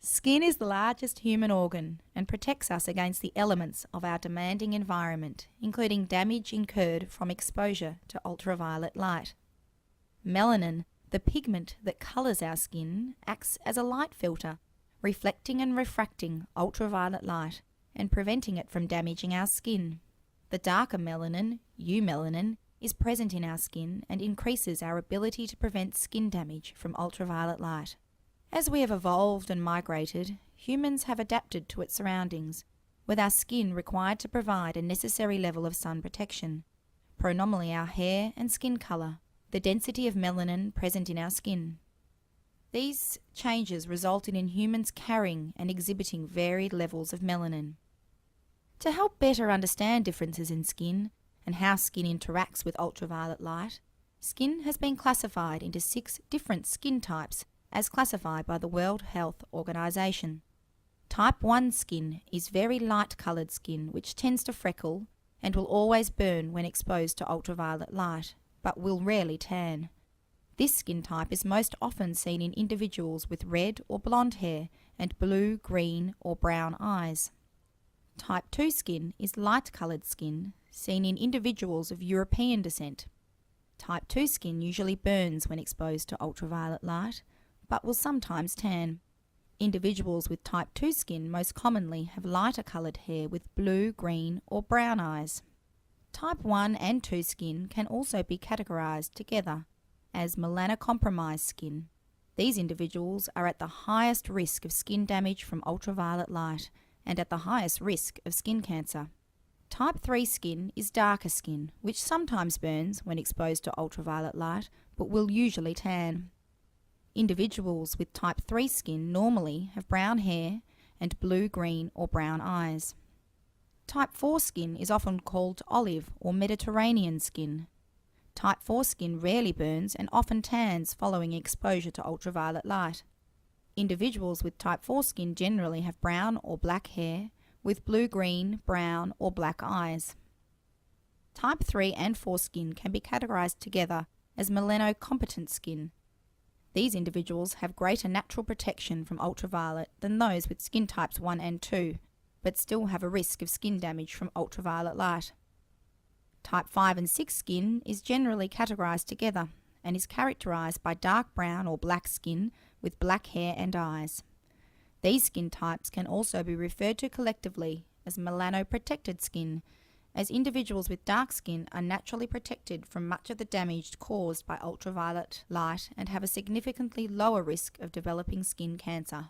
Skin is the largest human organ and protects us against the elements of our demanding environment, including damage incurred from exposure to ultraviolet light. Melanin, the pigment that colours our skin, acts as a light filter, reflecting and refracting ultraviolet light and preventing it from damaging our skin. The darker melanin, eumelanin, is present in our skin and increases our ability to prevent skin damage from ultraviolet light. As we have evolved and migrated, humans have adapted to its surroundings, with our skin required to provide a necessary level of sun protection, pronominally our hair and skin colour, the density of melanin present in our skin. These changes resulted in humans carrying and exhibiting varied levels of melanin. To help better understand differences in skin and how skin interacts with ultraviolet light, skin has been classified into 6 different skin types as classified by the World Health Organization. Type 1 skin is very light-coloured skin which tends to freckle and will always burn when exposed to ultraviolet light, but will rarely tan. This skin type is most often seen in individuals with red or blonde hair and blue, green or brown eyes. Type 2 skin is light-coloured skin seen in individuals of European descent. Type 2 skin usually burns when exposed to ultraviolet light, but will sometimes tan. Individuals with type 2 skin most commonly have lighter coloured hair with blue, green or brown eyes. Type 1 and 2 skin can also be categorised together as melanocompromised skin. These individuals are at the highest risk of skin damage from ultraviolet light and at the highest risk of skin cancer. Type 3 skin is darker skin, which sometimes burns when exposed to ultraviolet light, but will usually tan. Individuals with type 3 skin normally have brown hair and blue, green or brown eyes. Type 4 skin is often called olive or Mediterranean skin. Type 4 skin rarely burns and often tans following exposure to ultraviolet light. Individuals with type 4 skin generally have brown or black hair with blue, green, brown or black eyes. Type 3 and 4 skin can be categorized together as melanocompetent skin. These individuals have greater natural protection from ultraviolet than those with skin types 1 and 2, but still have a risk of skin damage from ultraviolet light. Type 5 and 6 skin is generally categorized together and is characterized by dark brown or black skin with black hair and eyes. These skin types can also be referred to collectively as melanoprotected skin, as individuals with dark skin are naturally protected from much of the damage caused by ultraviolet light and have a significantly lower risk of developing skin cancer.